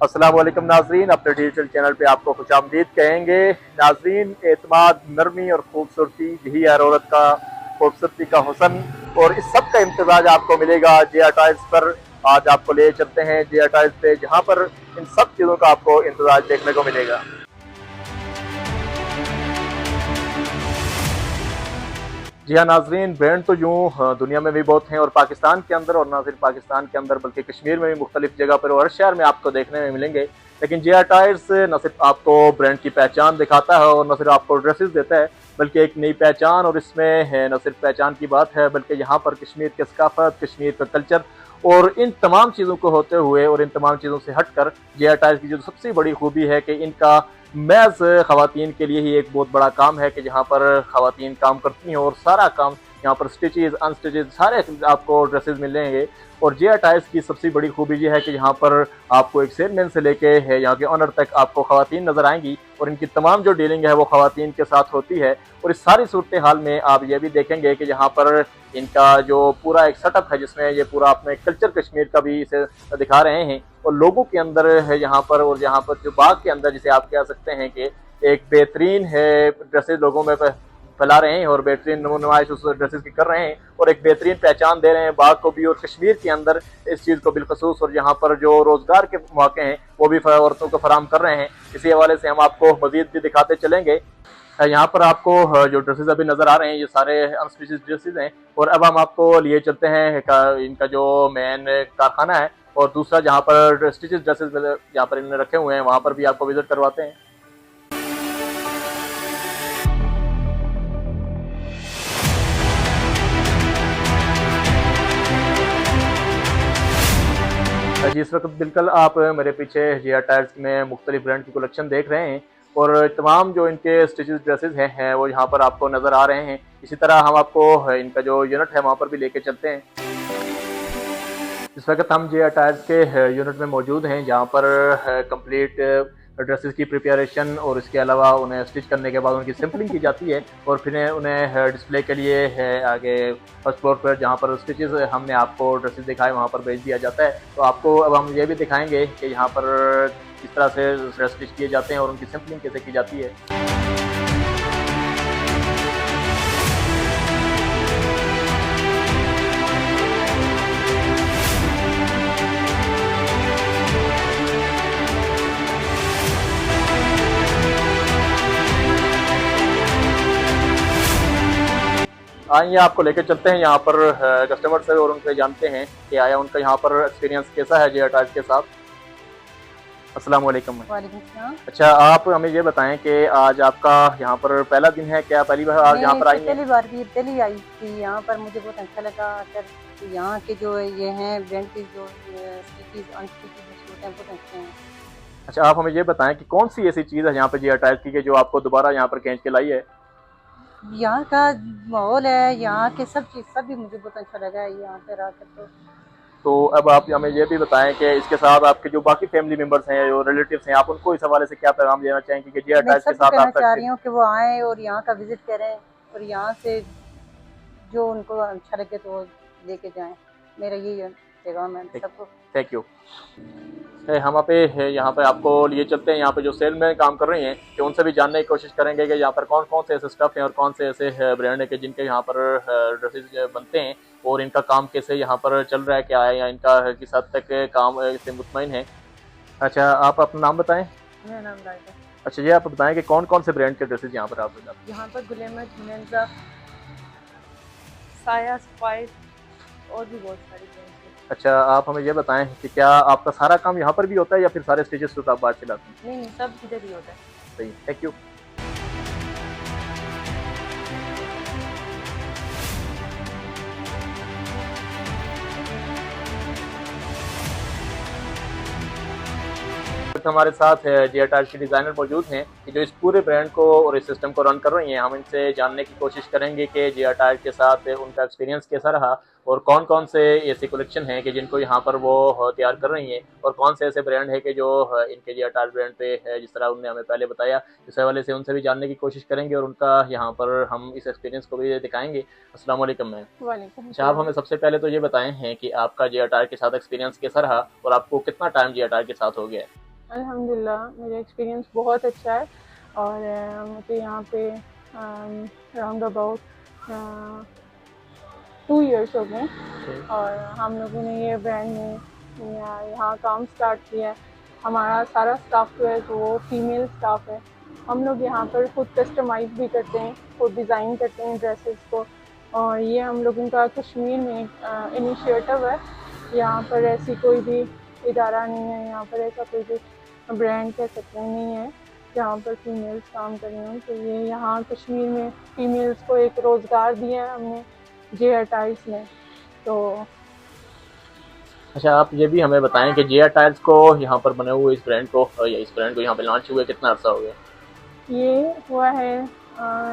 अस्सलाम वालेकुम नाजरीन, अपने डिजिटल चैनल पे आपको खुशामदीद कहेंगे। नाजरीन, एतमाद, नरमी और खूबसूरती, यही है औरत का खूबसूरती का हुसन। और इस सब का इम्तजाज आपको मिलेगा जिया टाइल्स पर। आज आपको ले चलते हैं जिया टाइल्स पे, जहाँ पर इन सब चीज़ों का आपको इम्तजाज देखने को मिलेगा। जी हाँ नाजरीन, ब्रांड तो यूँ दुनिया में भी बहुत हैं, और पाकिस्तान के अंदर, और ना सिर्फ पाकिस्तान के अंदर बल्कि कश्मीर में भी मुख्तलिफ जगह पर और हर शहर में आपको देखने में मिलेंगे। लेकिन जिया टायर्स न सिर्फ आपको ब्रांड की पहचान दिखाता है और न सिर्फ आपको ड्रेसेस देता है, बल्कि एक नई पहचान, और इसमें है न सिर्फ पहचान की बात है बल्कि यहाँ पर कश्मीर की सकाफत, कश्मीर का कल्चर और इन तमाम चीज़ों को होते हुए और इन तमाम चीज़ों से हटकर जिया टायर्स की जो सबसे बड़ी खूबी है कि इनका महज खवातीन के लिए ही एक बहुत बड़ा काम है कि जहाँ पर खवातीन काम करती हैं और सारा काम यहाँ पर स्टिचेज अनस्टिचेज सारे आपको ड्रेसेस मिलेंगे। और जिया टाइल्स की सबसे बड़ी खूबी ये है कि यहाँ पर आपको एक सेलमैन से लेके है यहाँ के ऑनर तक आपको खवातीन नजर आएंगी, और इनकी तमाम जो डीलिंग है वो खवातीन के साथ होती है। और इस सारी सूरत हाल में आप ये भी देखेंगे कि यहाँ पर इनका जो पूरा एक सेटअप है जिसमें ये पूरा अपने कल्चर कश्मीर का भी इसे दिखा रहे हैं, और लोगों के अंदर है यहाँ पर, और यहाँ पर जो बाग के अंदर जिसे आप कह सकते हैं कि एक बेहतरीन है ड्रेसेस लोगों में फैला रहे हैं और बेहतरीन नुमाइश उस ड्रेसेस की कर रहे हैं, और एक बेहतरीन पहचान दे रहे हैं बाग को भी और कश्मीर के अंदर इस चीज़ को बिलखसूस। और यहाँ पर जो रोजगार के मौके हैं वो भी औरतों को फराम कर रहे हैं। इसी हवाले से हम आपको मजीद भी दिखाते चलेंगे। यहाँ पर आपको जो ड्रेसेस अभी नजर आ रहे हैं ये सारे अनस्टिचेड ड्रेसेस हैं, और अब हम आपको लिए चलते हैं इनका जो मेन कारखाना है, और दूसरा जहाँ पर स्टिचेस ड्रेसेस यहाँ पर इन्होंने रखे हुए हैं वहाँ पर भी आपको विजिट करवाते हैं। जी, इस वक्त बिल्कुल आप मेरे पीछे जिया टायर्स में मुख्तलिफ ब्रांड की कलेक्शन देख रहे हैं, और तमाम जो इनके स्टिचेस ड्रेसेस हैं वो यहाँ पर आपको नज़र आ रहे हैं। इसी तरह हम आपको इनका जो यूनिट है वहाँ पर भी लेके चलते हैं। इस वक्त हम जिया टायर्स के यूनिट में मौजूद हैं, जहाँ पर कंप्लीट ड्रेसेस की प्रिपरेशन और इसके अलावा उन्हें स्टिच करने के बाद उनकी सैम्पलिंग की जाती है, और फिर उन्हें डिस्प्ले के लिए है आगे फर्स्ट फ्लोर पर जहाँ पर स्टिचेस हमने आपको ड्रेसेस दिखाए वहाँ पर भेज दिया जाता है। तो आपको अब हम ये भी दिखाएंगे कि यहाँ पर किस तरह से ड्रेस स्टिच किए जाते हैं और उनकी सैम्पलिंग कैसे की जाती है। आइए आपको लेकर चलते हैं यहाँ पर कस्टमर से, और उनसे जानते हैं कि आया उनका यहाँ पर एक्सपीरियंस कैसा है जिया टायर्स के साथ। अस्सलाम वालेकुम। वालेकुम सलाम। अच्छा, आप हमें ये बताएं कि आज आपका यहाँ पर पहला दिन है, क्या पहली बार आज मैं यहाँ पर इससे आई हैं? पहली आई थी यहाँ पर, मुझे बहुत अच्छा लगा। सर यहाँ के जो ये हैं ब्रांड की जो स्टिचेस अनस्टिचेज सूट हैं बहुत अच्छे हैं। अच्छा, आप हमें ये बताएं कि कौन सी ऐसी चीज़ है यहाँ पे जिया टायर्स की कि जो आपको दोबारा यहाँ पर खींच के लाई है? यहाँ का माहौल है, यहाँ के सब चीज़ सब भी मुझे बहुत अच्छा लगा है यहाँ पे आकर। तो अब आप हमें ये भी बताएं कि इसके साथ आपके जो बाकी फैमिली मेंबर्स हैं, जो रिलेटिव्स हैं, आप उनको इस हवाले से क्या पैगाम देना चाहेंगे कि जिया मैं टायर्स के सबको साथ कहना आपका चाह रही हूँ कि वो आएँ और यहाँ का विजिट करें, और यहाँ से जो उनको अच्छा लगे तो वो लेके जाएं। मेरा यही पैगाम है सबको। Thank you. हम पे यहाँ पे आपको लिए चलते हैं यहाँ पे जो सेल में काम कर रही हैं, कि उनसे भी जानने की कोशिश करेंगे कि यहाँ पर कौन कौन से ऐसे स्टफ हैं और कौन से ऐसे ब्रांड है कि जिनके यहाँ पर ड्रेसेस बनते हैं, और इनका काम कैसे यहाँ पर चल रहा है, क्या है, या इनका किस हद तक काम से मुतमईन है। अच्छा, आप अपना नाम बताएं। मेरा नाम रायता। अच्छा, ये आप बताएं कि कौन कौन से ब्रांड के ड्रेसेस यहाँ पर आप बनाते हैं? यहाँ पर गुलेमत, हुनैंजा, साया, स्पाइस और भी बहुत सारी ब्रांड्स हैं। अच्छा, आप हमें ये बताएं कि क्या आपका सारा काम यहाँ पर भी होता है या फिर सारे स्टेजेस तो आप बाहर से लाते हैं? नहीं नहीं, सब इधर ही होता है। सही, थैंक यू। हमारे साथ जिया टायर्स के डिज़ाइनर मौजूद हैं कि जो इस पूरे ब्रांड को और इस सिस्टम को रन कर रही हैं। हम इनसे जानने की कोशिश करेंगे कि जिया टायर्स के साथ उनका एक्सपीरियंस कैसा रहा, और कौन कौन से ऐसी कलेक्शन हैं कि जिनको यहाँ पर वो तैयार कर रही हैं, और कौन से ऐसे ब्रांड है कि जो इनके जिया टायर्स ब्रांड पे है, जिस तरह उन्होंने हमें पहले बताया। इस हवाले से उनसे भी जानने की कोशिश करेंगे और उनका यहाँ पर हम इस एक्सपीरियंस को भी दिखाएंगे। अस्सलाम वालेकुम मैम। वालेकुम अच्छा, आप सलाम। हमें सबसे पहले तो ये बताएं हैं कि आपका जिया टायर के साथ एक्सपीरियंस कैसा रहा और आपको कितना टाइम जिया टायर के साथ हो गया है? अल्हम्दुलिल्लाह मेरा एक्सपीरियंस बहुत अच्छा है और मुझे यहाँ पे राउंड अबाउट 2 इयर्स हो गए और हम लोगों ने ये ब्रांड में यहाँ काम स्टार्ट किया है। हमारा सारा स्टाफ जो है तो वो फीमेल स्टाफ है। हम लोग यहाँ पर खुद कस्टमाइज़ भी करते हैं, खुद डिज़ाइन करते हैं ड्रेसेस को और ये हम लोगों का कश्मीर में इनिशिएटिव है। यहाँ पर ऐसी कोई भी इदारा नहीं है, यहाँ पर ऐसा कोई भी ब्रांड कह सकते हैं नहीं है जहाँ पर फीमेल्स काम कर रही हों। तो ये यहाँ कश्मीर में फीमेल्स को एक रोज़गार दिया है हमने जे टाइल्स ने। तो अच्छा, आप ये भी हमें बताएं कि जेआ टायर्स को यहाँ पर बने हुए इस ब्रांड को या इस ब्रांड को यहाँ पे लॉन्च हुए कितना अर्सा हो गया? ये हुआ है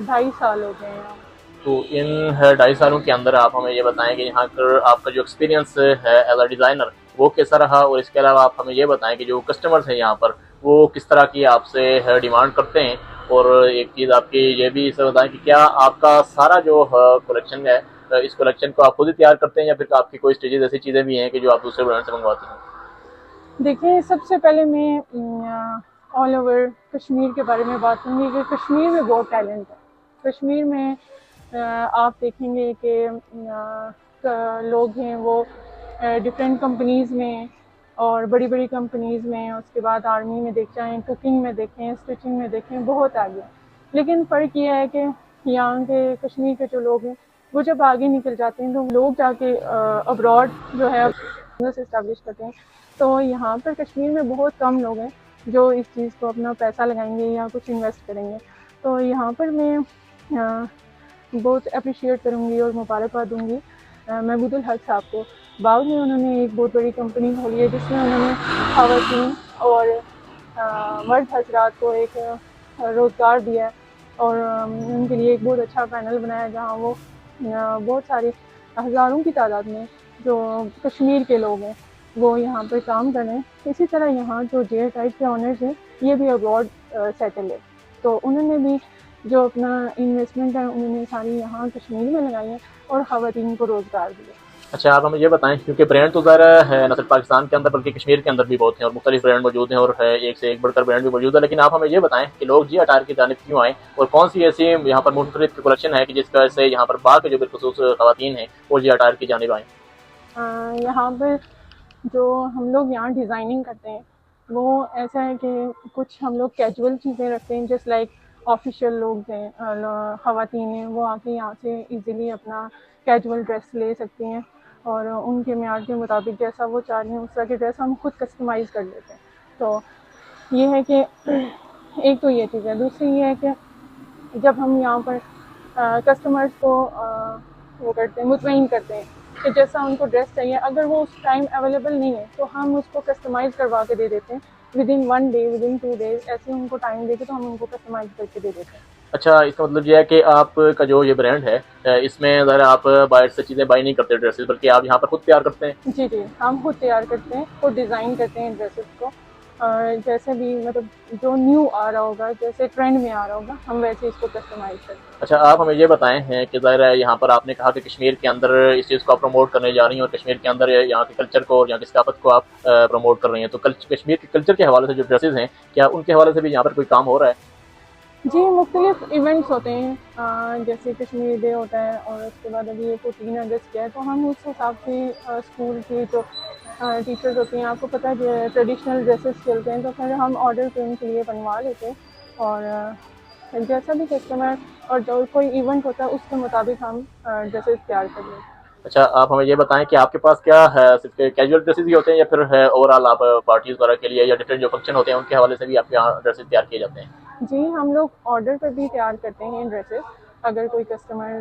2.5 साल हो गए हैं। तो इन 2.5 सालों के अंदर आप हमें ये बताएं कि यहाँ पर आपका जो एक्सपीरियंस है एज अ डिज़ाइनर वो कैसा रहा, और इसके अलावा आप हमें ये बताएं कि जो कस्टमर्स हैं यहाँ पर वो किस तरह की आपसे डिमांड करते हैं। और एक चीज़ आपकी ये भी इसे बताएं कि क्या आपका सारा जो कलेक्शन है इस कलेक्शन को आप खुद ही तैयार करते हैं या फिर आपकी कोई स्टेजेस ऐसी चीज़ें भी हैं कि जो आप दूसरे ब्रांड से मंगवाते हैं? देखिए, सबसे पहले मैं ऑल ओवर कश्मीर के बारे में बात करूँगी कि कश्मीर में बहुत टैलेंट है। कश्मीर में आप देखेंगे कि लोग हैं वो डिफरेंट कंपनीज़ में और बड़ी-बड़ी कंपनीज़ में, उसके बाद आर्मी में देख जाएँ, कुकिंग में देखें, स्टिचिंग में देखें, बहुत आगे। लेकिन फ़र्क ये है कि यहाँ के कश्मीर के जो लोग हैं, वो जब आगे निकल जाते हैं तो लोग जाके अब्रॉड जो है बिज़नेस इस्टेब्लिश करते हैं। तो यहाँ पर कश्मीर में बहुत कम लोग हैं जो इस चीज़ को अपना पैसा लगाएंगे या कुछ इन्वेस्ट करेंगे। तो यहाँ पर मैं बहुत अप्रिशिएट करूँगी और मुबारकबाद दूँगी महमूदुल हक साहब को। बाद में उन्होंने एक बहुत बड़ी कंपनी खोली है जिसमें उन्होंने ख़वातीन और मर्द हज़रात को एक रोज़गार दिया है और उनके लिए एक बहुत अच्छा पैनल बनाया जहाँ वो बहुत सारे हज़ारों की तादाद में जो कश्मीर के लोग हैं वो यहाँ पर काम कर रहे हैं। इसी तरह यहाँ जो जे टाइप के ऑनर्स हैं ये भी अब्रॉड सेटल है, तो उन्होंने भी जो अपना इन्वेस्टमेंट है उन्होंने सारी यहाँ कश्मीर में लगाई है और ख़वातीन को रोज़गार दिया। अच्छा, आप हमें ये बताएं, क्योंकि ब्रांड तो ज़ाहिर है न सिर्फ पाकिस्तान के अंदर बल्कि कश्मीर के अंदर भी बहुत हैं और मुख्तलिफ ब्रांड मौजूद हैं और है एक से एक बढ़कर ब्रांड भी मौजूद है, लेकिन आप हमें ये बताएं कि लोग जी अटायर की जानिब क्यों आए और कौन सी ऐसी यहाँ पर मुख्तलिफ कलेक्शन है कि जिसकी वजह से यहाँ पर बाकी जो बिलखुसूस खवातीन हैं वो जी अटायर की जानिब आएँ? यहाँ पर जो हम लोग यहाँ डिज़ाइनिंग करते हैं वो ऐसा है कि कुछ हम लोग कैजुअल चीज़ें रखते हैं, जस्ट लाइक ऑफिशियल लोग हैं, ख़वातीन हैं, वो आके यहाँ से इजीली अपना कैजुअल ड्रेस ले सकती हैं और उनके म्यार के मुताबिक जैसा वो चाह रही हैं उस तरह की ड्रेस हम खुद कस्टमाइज़ कर लेते हैं। तो ये है कि एक तो ये चीज़ है। दूसरी ये है कि जब हम यहाँ पर कस्टमर्स को वो करते हैं, मुतमईन करते हैं कि जैसा उनको ड्रेस चाहिए, अगर वो उस टाइम अवेलेबल नहीं है तो हम उसको कस्टमाइज़ करवा के दे देते हैं विदिन 1 डे, विदिन 2 डेज़, ऐसे उनको टाइम देके तो हम उनको कस्टमाइज़ करके दे देते हैं। अच्छा, इसका मतलब ये है कि आपका जो ये ब्रांड है इसमें ज़रा आप बाहर से चीज़ें बाई नहीं करते ड्रेसेस, बल्कि आप यहाँ पर खुद तैयार करते हैं? जी जी, हम खुद तैयार करते हैं, खुद डिज़ाइन करते हैं ड्रेसेस को और जैसे भी मतलब जो न्यू आ रहा होगा, जैसे ट्रेंड में आ रहा होगा, हम वैसे इसको कस्टमाइज़ करते हैं। अच्छा, आप हमें ये बताएं हैं कि ज़ाहिर है यहाँ पर आपने कहा कि कश्मीर के अंदर इस चीज़ को आप प्रमोट करने जा रही हैं और कश्मीर के अंदर यहाँ के कल्चर को और यहाँ की सकाफत को आप प्रमोट कर रही हैं, तो कश्मीर के कल्चर के हवाले से जो ड्रेसेस हैं क्या उनके हवाले से भी यहाँ पर कोई काम हो रहा है? जी, मुख्तलिफ इवेंट्स होते हैं, जैसे कश्मीर डे होता है और उसके बाद अभी ये 14 अगस्त है, तो हम उस हिसाब से स्कूल की जो टीचर्स होती हैं, आपको पता है जो ट्रेडिशनल ड्रेसेस सिलते हैं, तो फिर हम ऑर्डर पे उनके लिए बनवा लेते हैं और जैसा भी कस्टमर और जो कोई इवेंट होता है उसके मुताबिक हम ड्रेसेस तैयार कर लेते हैं। अच्छा, आप हमें ये बताएं कि आपके पास क्या है, सिर्फ कैजुअल ड्रेसेस ही होते हैं या फिर है ओवरऑल आप पार्टीज वगैरह के लिए या डिफरेंट जो फंक्शन होते हैं उनके हवाले से भी आपके यहाँ ड्रेसेस तैयार किए जाते हैं? जी, हम लोग ऑर्डर पर भी तैयार करते हैं ड्रेसेस। अगर कोई कस्टमर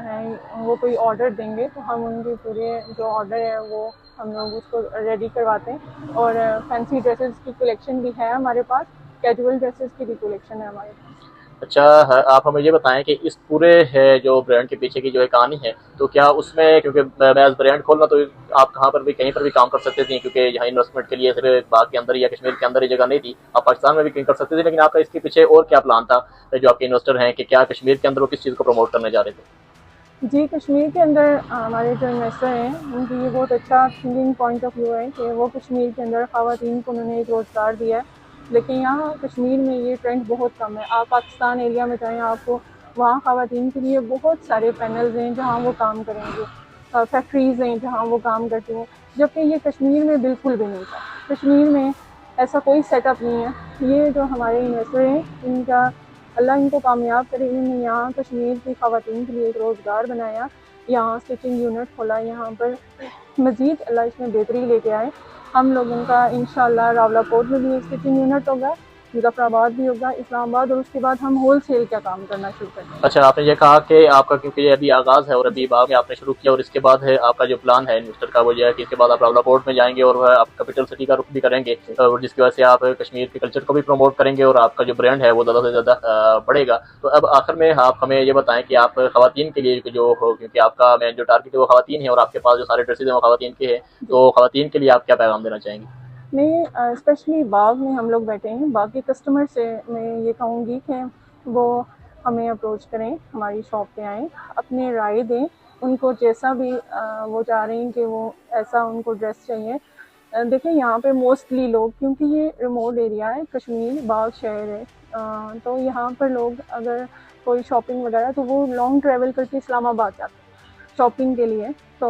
है वो कोई ऑर्डर देंगे तो हम उनके पूरे जो ऑर्डर है वो हम लोग उसको रेडी करवाते हैं और फैंसी ड्रेसेस की कलेक्शन भी है हमारे पास, कैजुअल ड्रेसेस की भी कलेक्शन है हमारे पास। अच्छा, आप हमें ये बताएं कि इस पूरे है जो ब्रांड के पीछे की जो है कहानी है, तो क्या उसमें, क्योंकि मैं एज ब्रांड खोलना तो आप कहाँ पर भी कहीं पर भी काम कर सकते थे, क्योंकि यहाँ इन्वेस्टमेंट के लिए सिर्फ बाग के अंदर या कश्मीर के अंदर ही जगह नहीं थी, आप पाकिस्तान में भी कहीं कर सकते थे, लेकिन आपका इसके पीछे और क्या प्लान था जो आपके इन्वेस्टर हैं कि क्या कश्मीर के अंदर वो किस चीज़ को प्रमोट करने जा रहे थे? जी, कश्मीर के अंदर हमारे जो इन्वेस्टर हैं उनकी ये बहुत अच्छा थिंकिंग पॉइंट ऑफ व्यू है कि वो कश्मीर के अंदर ख़वातीन को उन्होंने एक रोज़गार दिया है। लेकिन यहाँ कश्मीर में ये ट्रेंड बहुत कम है। आप पाकिस्तान एरिया में जाएँ, आपको वहाँ ख़वातीन के लिए बहुत सारे पैनल्स हैं जहाँ वो काम करेंगी, फैक्ट्रीज़ हैं जहाँ वो काम करती हैं, जबकि ये कश्मीर में बिल्कुल भी नहीं था। कश्मीर में ऐसा कोई सेटअप नहीं है। ये जो हमारे इन्वेस्टर हैं इनका अल्लाह इनको कामयाब करे। इन्होंने यहाँ कश्मीर की ख़वातीन के लिए एक रोज़गार बनाया, यहाँ स्टिचिंग यूनिट खोला, यहाँ पर मज़ीद अल्लाह इसमें बेहतरी लेके आए। हम लोग उनका इंशाअल्लाह रावलाकोट में भी एक स्टिचिंग यूनिट होगा, मुज़फ़्फ़राबाद भी होगा, इस्लामाबाद, और उसके बाद हम होल सेल का काम करना शुरू करेंगे। अच्छा, आपने ये कहा कि आपका क्योंकि ये अभी आगाज़ है और अभी बाद में आपने शुरू किया और इसके बाद है आपका जो प्लान है इन्वेस्टर का वो ये है कि इसके बाद आप रावलाकोट में जाएंगे और वह आप कैपिटल सिटी का रुख भी करेंगे और जिसकी वजह से आप कश्मीर के कल्चर को भी प्रमोट करेंगे और आपका जो ब्रांड है वो ज़्यादा से ज़्यादा बढ़ेगा। तो अब आखिर में आप हमें ये बताएं कि आप ख़वातीन के लिए जो हो, क्योंकि आपका मेन जो टारगेट है वो ख़वातीन है और आपके पास जो सारे ड्रेसेज हैं वो ख़वातीन के हैं, तो ख़वातीन के लिए आप क्या पैगाम देना चाहेंगे? मैं स्पेशली बाग में हम लोग बैठे हैं, बाग के कस्टमर से मैं ये कहूँगी कि वो हमें अप्रोच करें, हमारी शॉप पे आएँ, अपनी राय दें, उनको जैसा भी वो चाह रहे हैं कि वो ऐसा उनको ड्रेस चाहिए। देखिए यहाँ पे मोस्टली लोग, क्योंकि ये रिमोट एरिया है, कश्मीर बाग शहर है, तो यहाँ पर लोग अगर कोई शॉपिंग वगैरह तो वो लॉन्ग ट्रैवल करके इस्लामाबाद जाते हैं शॉपिंग के लिए, तो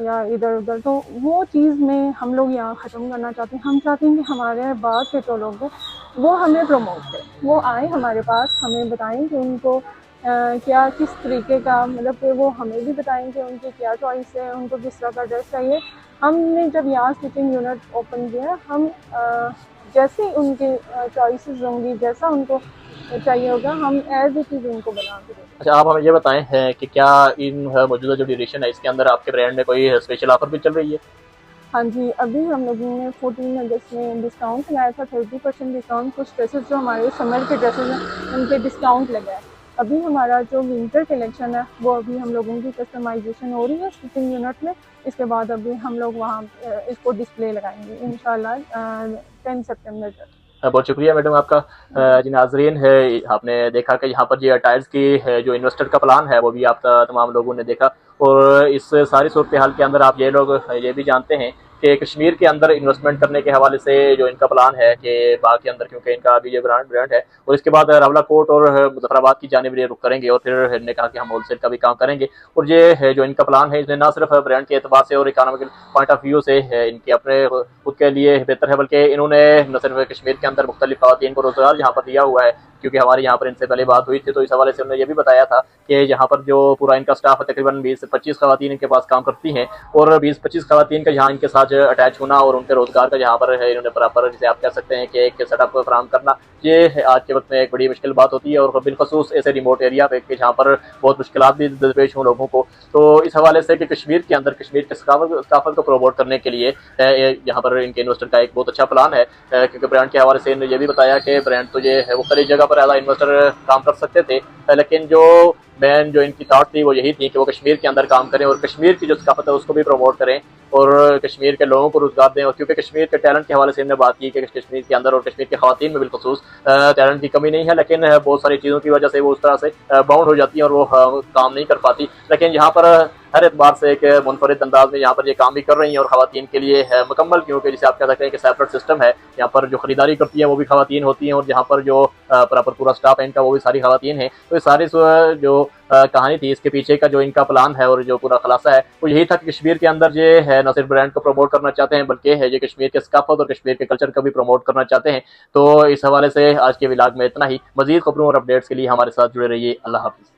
या इधर उधर, तो वो चीज़ में हम लोग यहाँ ख़त्म करना चाहते हैं। हम चाहते हैं कि हमारे बाग के जो लोग हैं वो हमें प्रमोट करें, वो आए हमारे पास, हमें बताएं कि उनको क्या किस तरीके का, मतलब कि वो हमें भी बताएं कि उनकी क्या चॉइस है, उनको किस तरह का ड्रेस चाहिए। हमने जब यहाँ स्टिचिंग यूनिट ओपन किया, हम जैसे उनके चॉइसेस होंगी, जैसा उनको चाहिए होगा, हम एज इट इज़ उनको बना के देंगे। अच्छा, आप हमें ये बताएं हैं कि क्या इन मौजूदा जो ड्यूरेशन है इसके अंदर आपके ब्रांड में कोई स्पेशल ऑफर भी चल रही है? हाँ जी, अभी हम लोगों ने 14 अगस्त में डिस्काउंट लगाया था, 30% डिस्काउंट। कुछ ड्रेसेस जो हमारे समर के ड्रेसेस हैं उन पे डिस्काउंट लगा है। अभी हमारा जो विंटर कलेक्शन है वो अभी हम लोगों की कस्टमाइजेशन हो रही है स्टिचिंग यूनिट में। इसके बाद अभी हम लोग वहाँ इसको डिस्प्ले लगाएंगे इंशाल्लाह 10 सितंबर तक। बहुत शुक्रिया मैडम आपका। जी नाजरीन है, आपने देखा कि यहाँ पर जो टायर्स की जो इन्वेस्टर का प्लान है वो भी आप तमाम लोगों ने देखा और इस सारी सूरत हाल के अंदर आप ये लोग ये भी जानते हैं कि कश्मीर के अंदर इन्वेस्टमेंट करने के हवाले से जो इनका प्लान है कि बाग के अंदर, क्योंकि इनका अभी ये ब्रांड है और इसके बाद रावलाकोट और मुजफ्फराबाद की जानिब ये रुख करेंगे और फिर इन्होंने कहा कि हम होलसेल का भी काम करेंगे। और ये है जो इनका प्लान है इसने ना सिर्फ ब्रांड के एतबार से और इकोनॉमिकल पॉइंट ऑफ व्यू से इनके अपने खुद के लिए बेहतर है, बल्कि इन्होंने न सिर्फ कश्मीर के अंदर मुख्तलिफ खवातीन को रोजगार यहाँ पर दिया हुआ है, क्योंकि हमारी यहाँ पर इनसे पहले बात हुई थी तो इस हवाले से उन्होंने ये भी बताया था कि यहाँ पर जो पूरा इनका स्टाफ है तकरीबन 20 से 25 खवातीन इनके पास काम करती हैं और 20-25 खवातीन का यहाँ इनके साथ अटैच होना और उनके रोजगार का यहाँ पर है इन्होंने बराबर, जिसे आप कह सकते हैं कि एक सेटअप फराहम करना, ये आज के वक्त में एक बड़ी मुश्किल बात होती है और बिलखसूस ऐसे रिमोट एरिया पे जहाँ पर बहुत मुश्किल भी दरपेश हों लोगों को। तो इस हवाले से कि कश्मीर के अंदर कश्मीर के सकाफत को प्रमोट करने के लिए यहाँ पर इनके इन्वेस्टर का एक बहुत अच्छा प्लान है, क्योंकि ब्रांड के हवाले से इन्होंने ये भी बताया कि ब्रांड तो ये है वो कई जगह पर एज इन्वेस्टर काम कर सकते थे, लेकिन जो मेन जो इनकी थॉट थी वो यही थी कि वो कश्मीर के अंदर काम करें और कश्मीर की जो सकाफत है उसको भी प्रमोट करें और कश्मीर के लोगों को रोजगार दें। और क्योंकि कश्मीर के टैलेंट के हवाले से हमने बात की कि कश्मीर के अंदर और कश्मीर के खवातीन में बिलखसूस टैलेंट की कमी नहीं है, लेकिन बहुत सारी चीज़ों की वजह से वो उस तरह से बाउंड हो जाती हैं और वो काम नहीं कर पाती। लेकिन यहाँ पर हर एतबार से एक मुनफरिद अंदाज में यहाँ पर ये काम भी कर रही हैं और खवातीन के लिए है मुकम्मल, क्योंकि जिसे आप कह सकते हैं कि सेपरेट सिस्टम है। यहाँ पर जो खरीदारी करती है वो भी खवातीन होती हैं और यहाँ पर जो प्रॉपर पूरा स्टाफ है इनका वो भी सारी खवातीन है। तो ये सारी जो कहानी थी इसके पीछे का जो इनका प्लान है और जो पूरा खुलासा है वो यही था कि कश्मीर के अंदर ये है न सिर्फ ब्रांड को प्रमोट करना चाहते हैं बल्कि है ये कश्मीर के सकाफत और कश्मीर के कल्चर का भी प्रमोट करना चाहते हैं। तो इस हवाले से आज के व्लॉग में इतना ही। मजीद खबरों और अपडेट्स के लिए हमारे साथ जुड़े रहिए। अल्लाह हाफिज़।